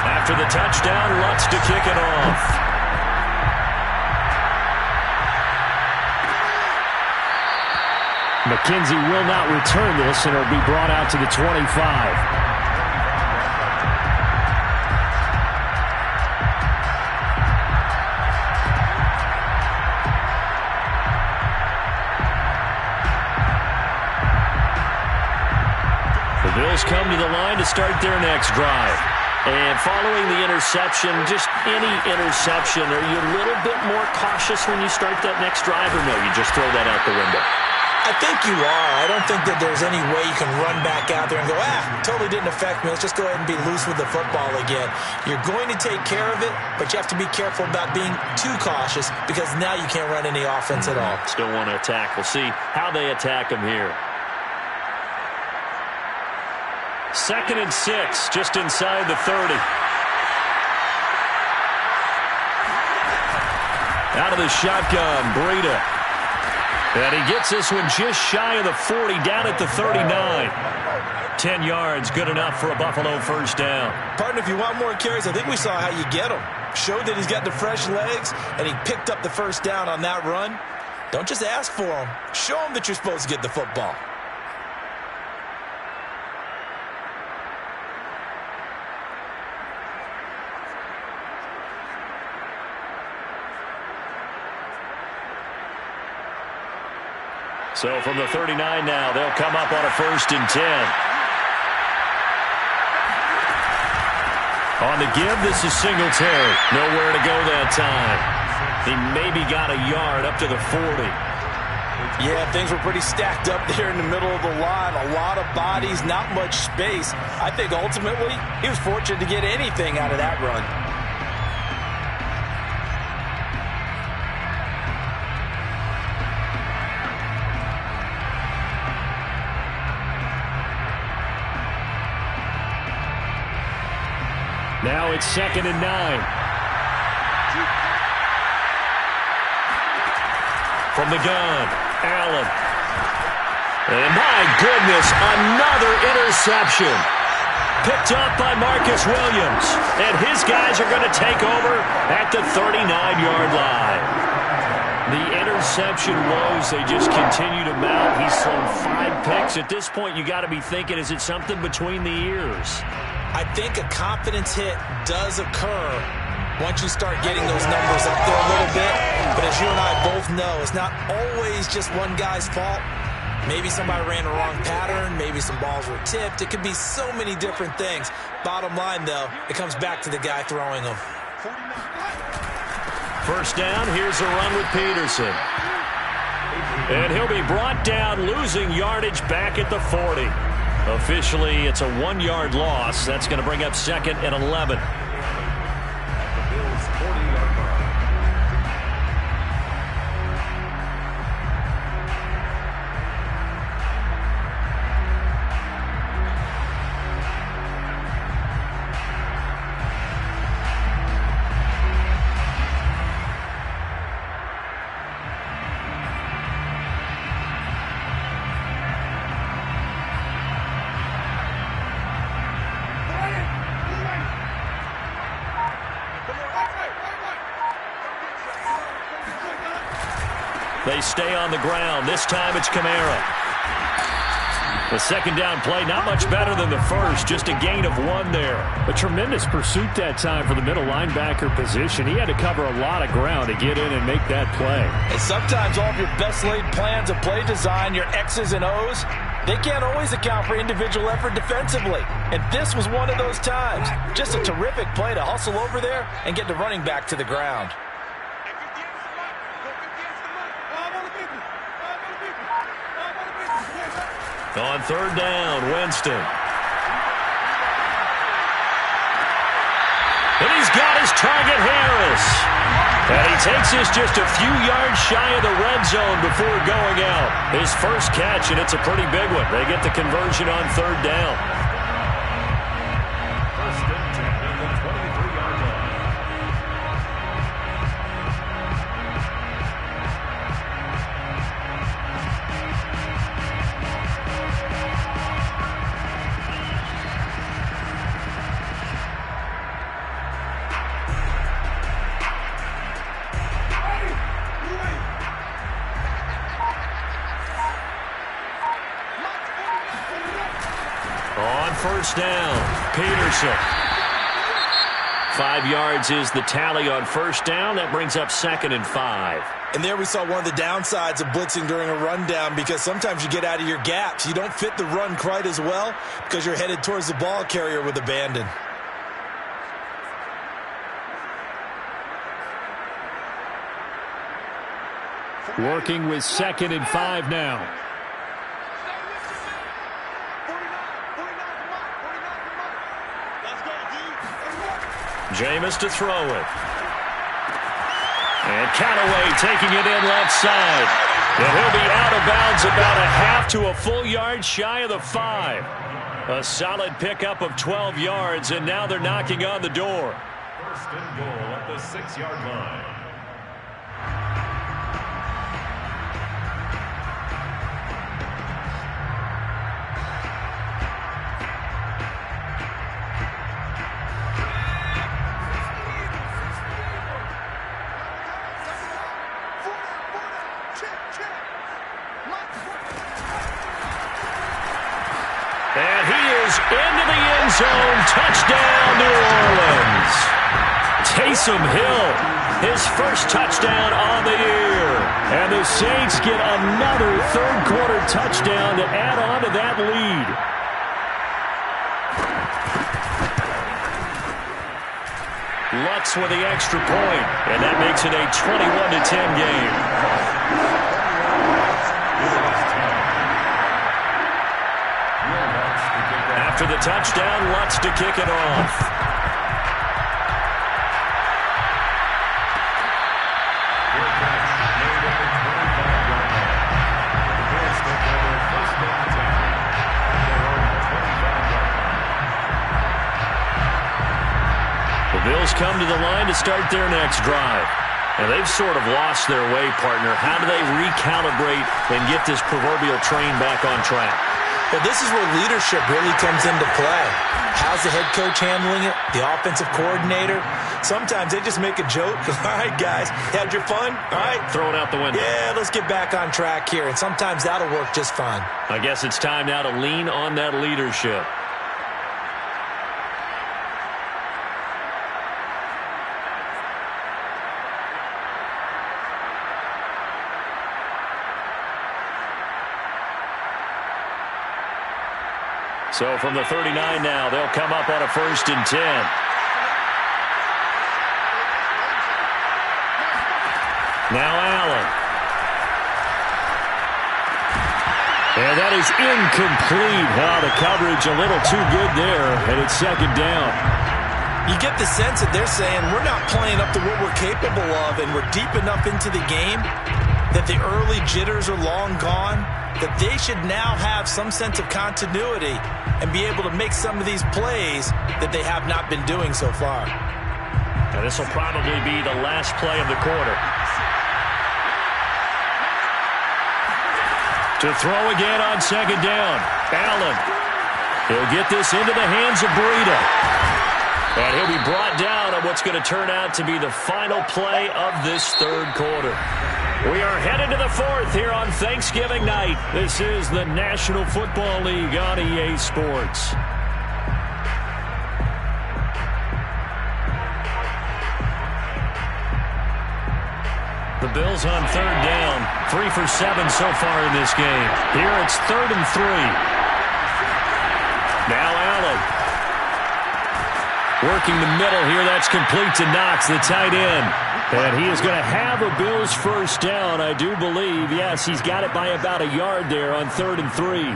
After the touchdown, Lutz to kick it off. McKenzie will not return this, and it'll be brought out to the 25. The Bills come to the line to start their next drive. And following the interception, just any interception, are you a little bit more cautious when you start that next drive, or no, you just throw that out the window? I think you are. I don't think that there's any way you can run back out there and go, totally didn't affect me. Let's just go ahead and be loose with the football again. You're going to take care of it, but you have to be careful about being too cautious because now you can't run any offense at all. Still want to attack. We'll see how they attack him here. 2nd and 6, just inside the 30. Out of the shotgun, Breida. And he gets this one just shy of the 40, down at the 39. 10 yards, good enough for a Buffalo first down. Partner, if you want more carries, I think we saw how you get him. Showed that he's got the fresh legs, and he picked up the first down on that run. Don't just ask for him. Show him that you're supposed to get the football. So from the 39 now, they'll come up on a 1st and 10. On the give, this is Singletary. Nowhere to go that time. He maybe got a yard up to the 40. Yeah, things were pretty stacked up there in the middle of the line. A lot of bodies, not much space. I think ultimately he was fortunate to get anything out of that run. Now it's 2nd and 9. From the gun, Allen. And my goodness, another interception. Picked up by Marcus Williams. And his guys are going to take over at the 39-yard line. The interception woes, they just continue to mount. He's thrown 5 picks. At this point, you got to be thinking, is it something between the ears? I think a confidence hit does occur once you start getting those numbers up there a little bit. But as you and I both know, it's not always just one guy's fault. Maybe somebody ran the wrong pattern. Maybe some balls were tipped. It could be so many different things. Bottom line, though, it comes back to the guy throwing them. First down, here's a run with Peterson. And he'll be brought down, losing yardage back at the 40. Officially, it's a 1-yard loss. That's going to bring up 2nd and 11. They stay on the ground. This time it's Kamara. The 2nd down play, not much better than the first, just a gain of 1 there. A tremendous pursuit that time for the middle linebacker position. He had to cover a lot of ground to get in and make that play. And sometimes all of your best laid plans of play design, your X's and O's, they can't always account for individual effort defensively. And this was one of those times. Just a terrific play to hustle over there and get the running back to the ground. On 3rd down, Winston. And he's got his target, Harris. And he takes this just a few yards shy of the red zone before going out. His first catch, and it's a pretty big one. They get the conversion on 3rd down. First and 10 at the 23-yard line. first down. Peterson. 5 yards is the tally on first down. That brings up 2nd and 5. And there we saw one of the downsides of blitzing during a rundown, because sometimes you get out of your gaps. You don't fit the run quite as well because you're headed towards the ball carrier with abandon. Working with 2nd and 5 now. Jameis to throw it. And Callaway taking it in left side. And he'll be out of bounds about a half to a full yard shy of the 5. A solid pickup of 12 yards, and now they're knocking on the door. First and goal at the 6-yard line. And he is into the end zone. Touchdown, New Orleans. Taysom Hill, his first touchdown on the year. And the Saints get another third-quarter touchdown to add on to that lead. Lutz with the extra point, and that makes it a 21-10 game. After the touchdown, Lutz to kick it off. The Bills come to the line to start their next drive. And they've sort of lost their way, partner. How do they recalibrate and get this proverbial train back on track? Well, this is where leadership really comes into play. How's the head coach handling it? The offensive coordinator? Sometimes they just make a joke. All right, guys, had your fun? All right. Throw it out the window. Yeah, let's get back on track here. And sometimes that'll work just fine. I guess it's time now to lean on that leadership. So from the 39 now, they'll come up on a 1st and 10. Now Allen. And that is incomplete. The coverage a little too good there, and it's 2nd down. You get the sense that they're saying we're not playing up to what we're capable of, and we're deep enough into the game that the early jitters are long gone, that they should now have some sense of continuity and be able to make some of these plays that they have not been doing so far. And this will probably be the last play of the quarter. To throw again on 2nd down. Allen. He'll get this into the hands of Breida. And he'll be brought down on what's going to turn out to be the final play of this third quarter. We are headed to the 4th here on Thanksgiving night. This is the National Football League on EA Sports. The Bills on 3rd down. 3 for 7 so far in this game. Here it's 3rd and 3. Now Allen. Working the middle here. That's complete to Knox, the tight end. And he is going to have a Bills first down, I do believe. Yes, he's got it by about a yard there on 3rd and 3.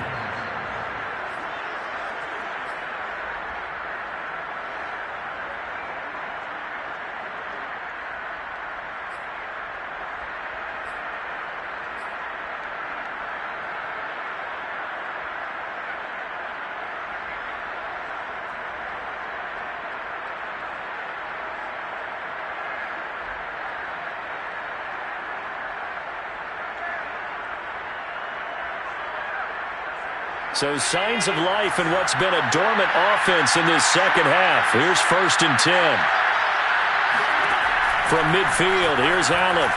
So signs of life in what's been a dormant offense in this second half. Here's 1st and 10. From midfield, here's Allen.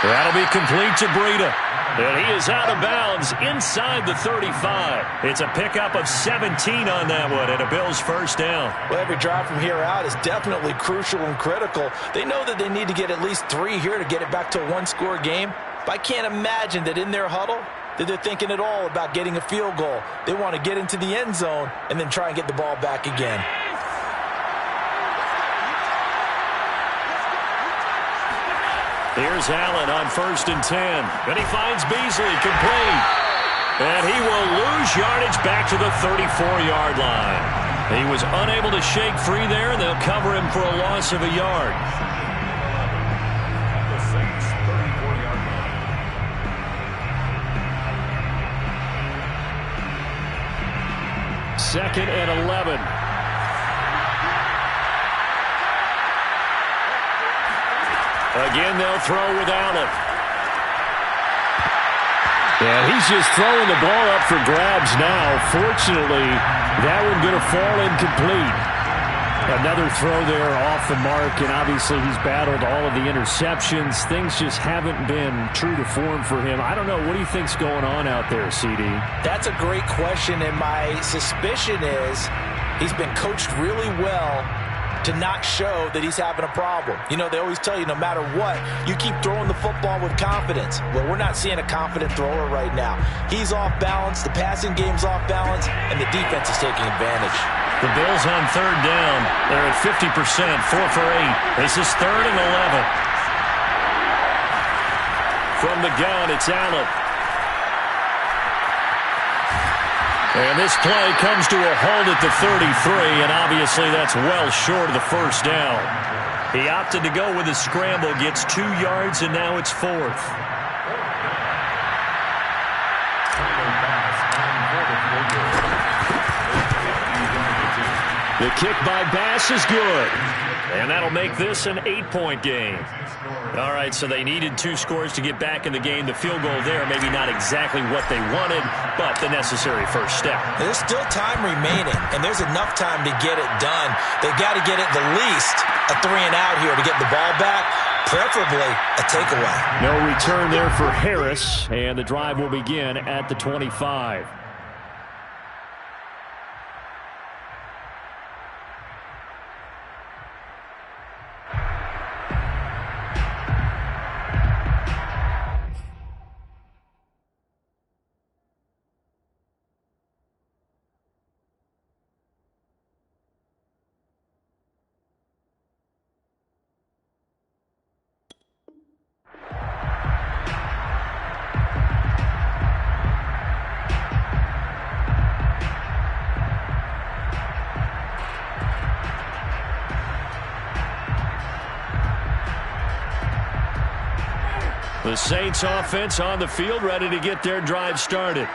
That'll be complete to Breida. And he is out of bounds inside the 35. It's a pickup of 17 on that one and a Bills first down. Well, every drive from here out is definitely crucial and critical. They know that they need to get at least 3 here to get it back to a one-score game. But I can't imagine that in their huddle that they're thinking at all about getting a field goal. They want to get into the end zone and then try and get the ball back again. Here's Allen on 1st and 10. And he finds Beasley complete. And he will lose yardage back to the 34-yard line. He was unable to shake free there, and they'll cover him for a loss of a yard. The Saints 34-yard line. Second and 11. Again, they'll throw with Allen. Yeah, he's just throwing the ball up for grabs now. Fortunately, that one going to fall incomplete. Another throw there off the mark, and obviously he's battled all of the interceptions. Things just haven't been true to form for him. I don't know. What do you think's going on out there, CD? That's a great question, and my suspicion is he's been coached really well to not show that he's having a problem. You know, they always tell you no matter what, you keep throwing the football with confidence. Well, we're not seeing a confident thrower right now. He's off balance, the passing game's off balance, and the defense is taking advantage. The Bills on 3rd down. They're at 50%, 4 for 8. This is 3rd and 11. From the gun, it's Allen. And this play comes to a halt at the 33, and obviously that's well short of the first down. He opted to go with a scramble, gets 2 yards, and now it's 4th. The kick by Bass is good, and that'll make this an 8-point game. All right, so they needed 2 scores to get back in the game. The field goal there, maybe not exactly what they wanted, but the necessary first step. There's still time remaining, and there's enough time to get it done. They've got to get at the least a 3-and-out here to get the ball back, preferably a takeaway. No return there for Harris, and the drive will begin at the 25. The Saints offense on the field, ready to get their drive started.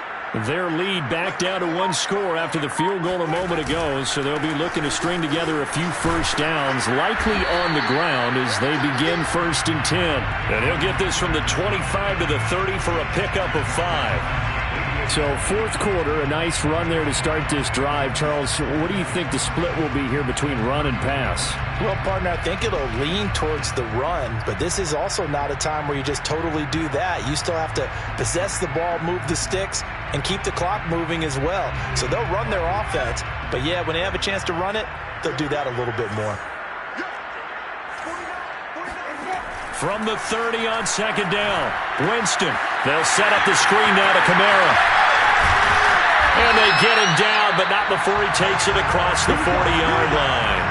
Their lead back down to 1 score after the field goal a moment ago, so they'll be looking to string together a few first downs, likely on the ground as they begin 1st and 10. And he'll get this from the 25 to the 30 for a pickup of 5. So 4th quarter, a nice run there to start this drive. Charles, what do you think the split will be here between run and pass? Well, partner, I think it'll lean towards the run, but this is also not a time where you just totally do that. You still have to possess the ball, move the sticks, and keep the clock moving as well. So they'll run their offense, but yeah, when they have a chance to run it, they'll do that a little bit more. From the 30 on 2nd down, Winston. They'll set up the screen now to Kamara. And they get him down, but not before he takes it across the 40-yard line.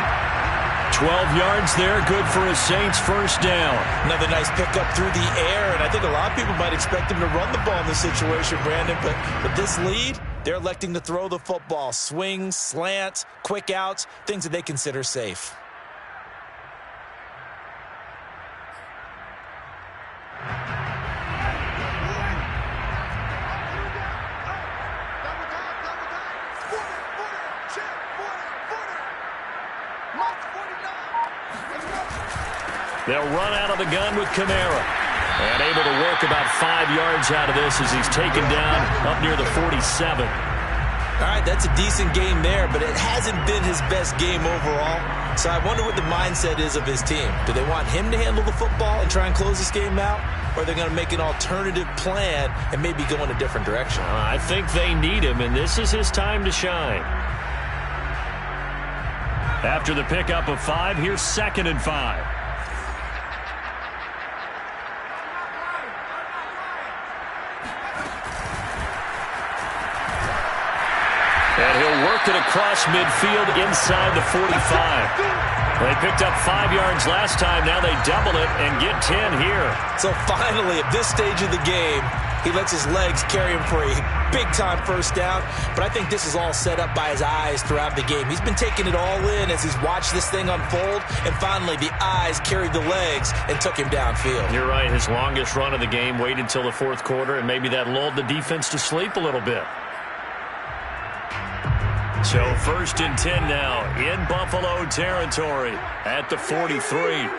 12 yards there, good for a Saints first down. Another nice pickup through the air, and I think a lot of people might expect him to run the ball in this situation, Brandon, but with this lead, they're electing to throw the football. Swings, slants, quick outs, things that they consider safe. They'll run out of the gun with Kamara. And able to work about 5 yards out of this as he's taken down up near the 47. All right, that's a decent game there, but it hasn't been his best game overall. So I wonder what the mindset is of his team. Do they want him to handle the football and try and close this game out? Or are they going to make an alternative plan and maybe go in a different direction? I think they need him, and this is his time to shine. After the pickup of 5, here's 2nd and 5. And he'll work it across midfield inside the 45. They picked up 5 yards last time. Now they double it and get 10 here. So finally, at this stage of the game, he lets his legs carry him for a big-time first down. But I think this is all set up by his eyes throughout the game. He's been taking it all in as he's watched this thing unfold. And finally, the eyes carried the legs and took him downfield. You're right. His longest run of the game waited till the 4th quarter, and maybe that lulled the defense to sleep a little bit. So 1st and 10 now in Buffalo territory at the 43.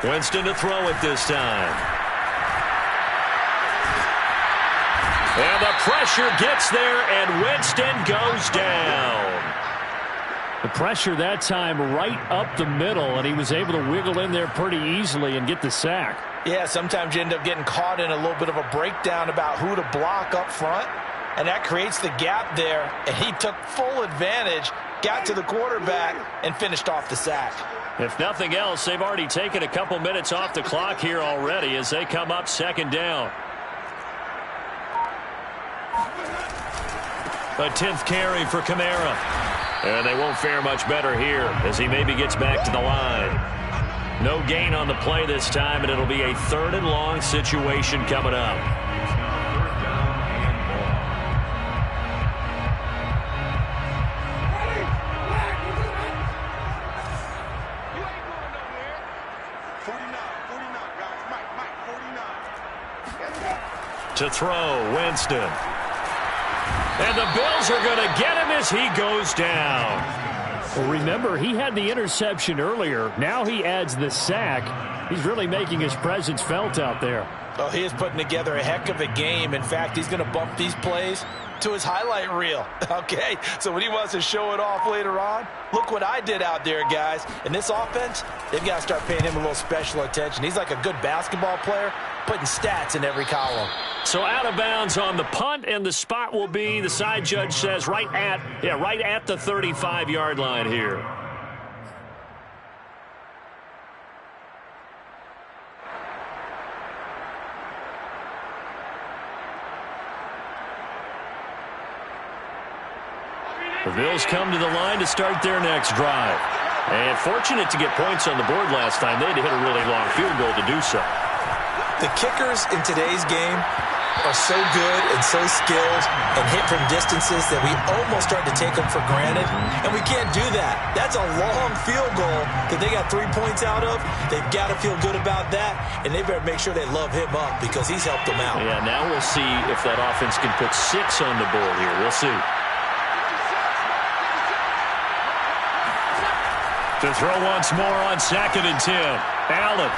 Winston to throw it this time. And the pressure gets there, and Winston goes down. The pressure that time right up the middle, and he was able to wiggle in there pretty easily and get the sack. Yeah, sometimes you end up getting caught in a little bit of a breakdown about who to block up front, and that creates the gap there, and he took full advantage, got to the quarterback, and finished off the sack. If nothing else, they've already taken a couple minutes off the clock here already as they come up 2nd down. A 10th carry for Kamara. And they won't fare much better here as he maybe gets back to the line. No gain on the play this time, and it'll be a 3rd and long situation coming up. To throw, Winston. And the Bills are going to get him as he goes down. Well, remember, he had the interception earlier. Now he adds the sack. He's really making his presence felt out there. Oh, he is putting together a heck of a game. In fact, he's going to bump these plays to his highlight reel. Okay, so when he wants to show it off later on, look what I did out there, guys. In this offense, they've got to start paying him a little special attention. He's like a good basketball player, putting stats in every column. So out of bounds on the punt, and the spot will be, the side judge says, right at the 35-yard line here. The Bills come to the line to start their next drive. And fortunate to get points on the board last time. They had to hit a really long field goal to do so. The kickers in today's game are so good and so skilled and hit from distances that we almost start to take them for granted, and we can't do that. That's a long field goal that they got 3 points out of. They've got to feel good about that, and they better make sure they love him up because he's helped them out. Yeah, now we'll see if that offense can put 6 on the board here. We'll see. To throw once more on 2nd and 10. Allen.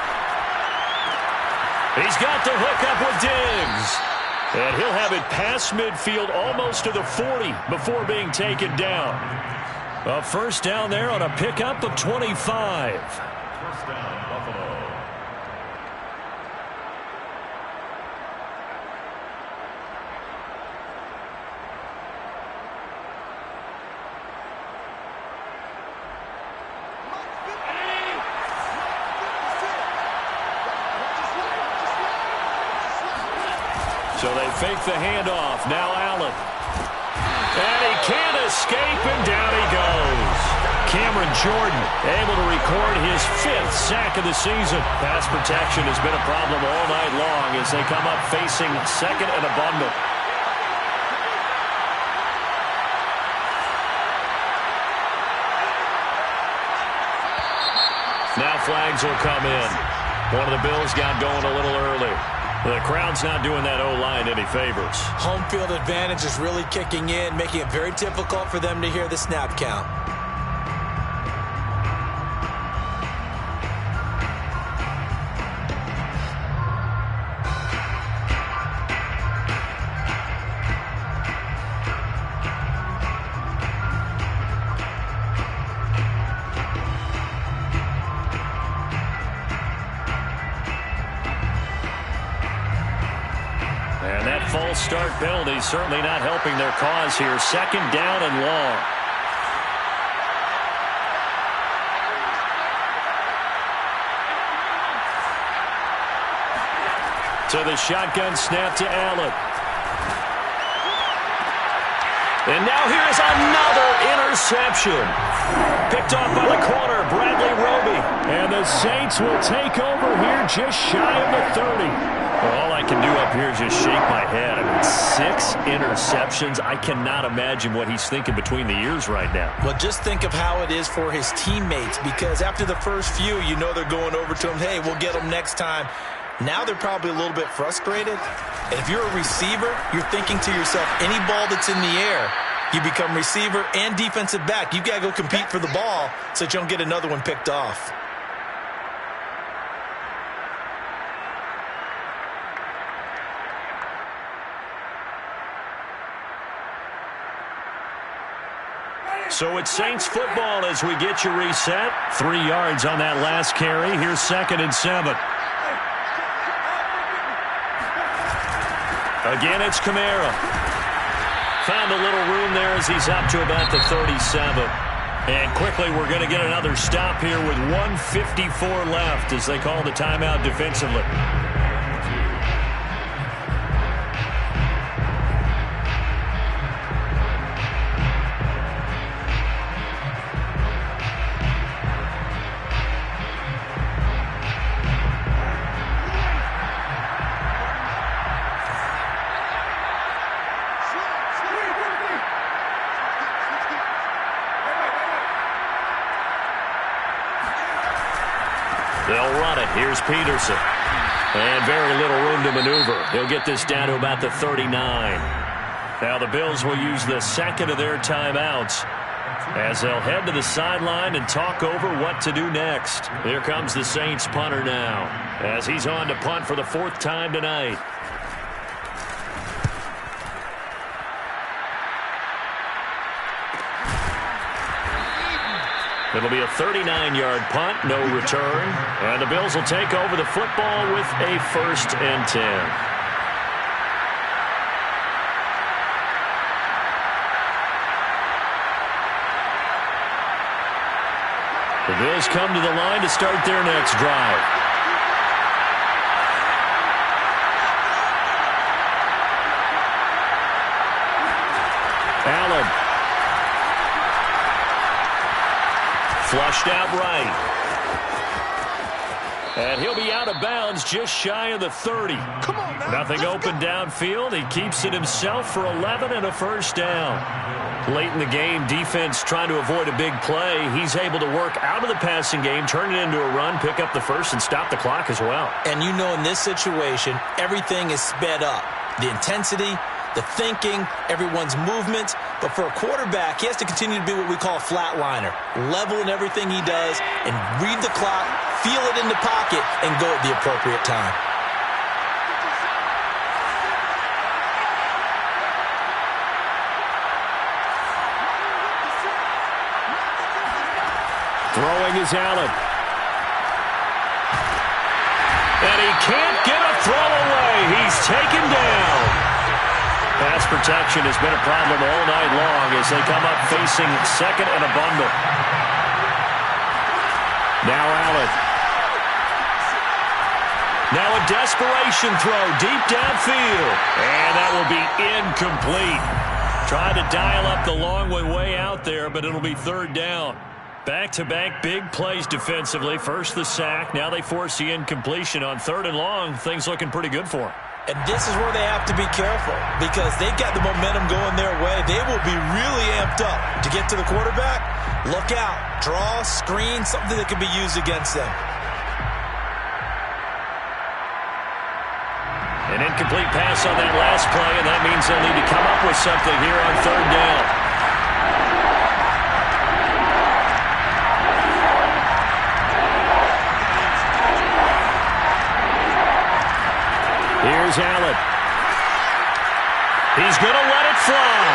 He's got the hook up with Diggs. And he'll have it past midfield almost to the 40 before being taken down. A 1st down there on a pickup of 25. 1st down, Buffalo. So they fake the handoff. Now Allen. And he can't escape, and down he goes. Cameron Jordan able to record his 5th sack of the season. Pass protection has been a problem all night long as they come up facing 2nd and a bundle. Now flags will come in. One of the Bills got going a little early. The crowd's not doing that O-line any favors. Home field advantage is really kicking in, making it very difficult for them to hear the snap count. false start penalty certainly not helping their cause here. 2nd down and long. To the shotgun snap to Allen. And now here is another interception. Picked off by the corner, Bradley Roby. And the Saints will take over here just shy of the 30. Well, all I can do up here is just shake my head. I mean, 6 interceptions. I cannot imagine what he's thinking between the ears right now. Well, just think of how it is for his teammates, because after the first few, you know they're going over to him, hey, we'll get them next time. Now they're probably a little bit frustrated. And if you're a receiver, you're thinking to yourself, any ball that's in the air, you become receiver and defensive back. You've got to go compete for the ball so that you don't get another one picked off. So it's Saints football as we get you reset. 3 yards on that last carry. Here's 2nd and 7. Again, it's Kamara. Found a little room there as he's up to about the 37. And quickly, we're going to get another stop here with 1:54 left as they call the timeout defensively. They'll run it. Here's Peterson. And very little room to maneuver. He'll get this down to about the 39. Now the Bills will use the 2nd of their timeouts as they'll head to the sideline and talk over what to do next. Here comes the Saints punter now as he's on to punt for the 4th time tonight. It'll be a 39-yard punt, no return. And the Bills will take over the football with a 1st and 10. The Bills come to the line to start their next drive. Allen. Flushed out right. And he'll be out of bounds just shy of the 30. Come on now. Nothing open downfield. He keeps it himself for 11 and a 1st down. Late in the game, defense trying to avoid a big play. He's able to work out of the passing game, turn it into a run, pick up the 1st, and stop the clock as well. And you know in this situation, everything is sped up. The intensity, the thinking, everyone's movement. But for a quarterback, he has to continue to be what we call a flatliner. Level in everything he does and read the clock, feel it in the pocket, and go at the appropriate time. Throwing is Allen. And he can't get a throw away. He's taken down. Pass protection has been a problem all night long as they come up facing 2nd and a bundle. Now Allen. Now a desperation throw deep downfield. And that will be incomplete. Tried to dial up the long way out there, but it'll be 3rd down. Back-to-back big plays defensively. First the sack. Now they force the incompletion on 3rd and long. Things looking pretty good for them. And this is where they have to be careful because they've got the momentum going their way. They will be really amped up to get to the quarterback. Look out. Draw, screen, something that can be used against them. An incomplete pass on that last play, and that means they'll need to come up with something here on 3rd down. Here's Allen. He's going to let it fly.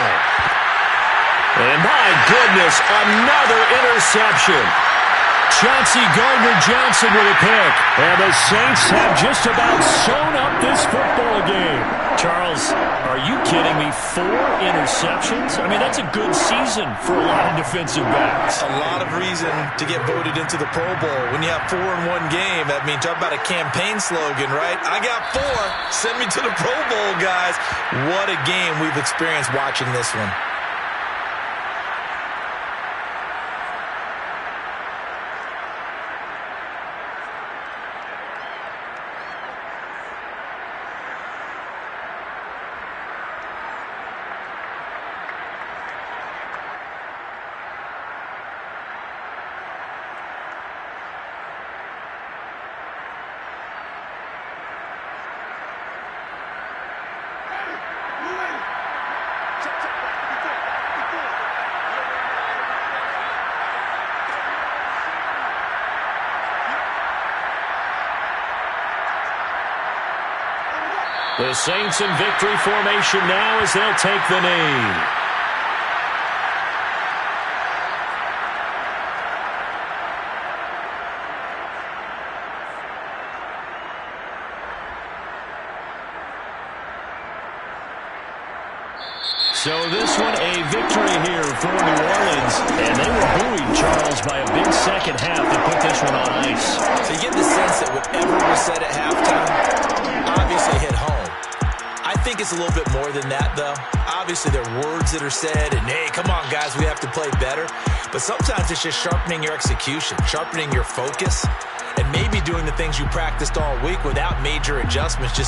And my goodness, another interception. Chauncey Gardner-Johnson with a pick. And the Saints have just about sewn up this football game. Charles, Orleans. Are you kidding me? 4 interceptions? I mean, that's a good season for a lot of defensive backs. A lot of reason to get voted into the Pro Bowl. When you have 4 in one game, that means talk about a campaign slogan, right? I got 4. Send me to the Pro Bowl, guys. What a game we've experienced watching this one. The Saints in victory formation now as they'll take the knee. So this one a victory here for New Orleans. And they were buoyed, Charles, by a big second half that put this one on ice. So you get the sense that whatever was said at halftime obviously hit home. I think it's a little bit more than that, though. Obviously, there are words that are said, and, hey, come on, guys, we have to play better. But sometimes it's just sharpening your execution, sharpening your focus, and maybe doing the things you practiced all week without major adjustments, just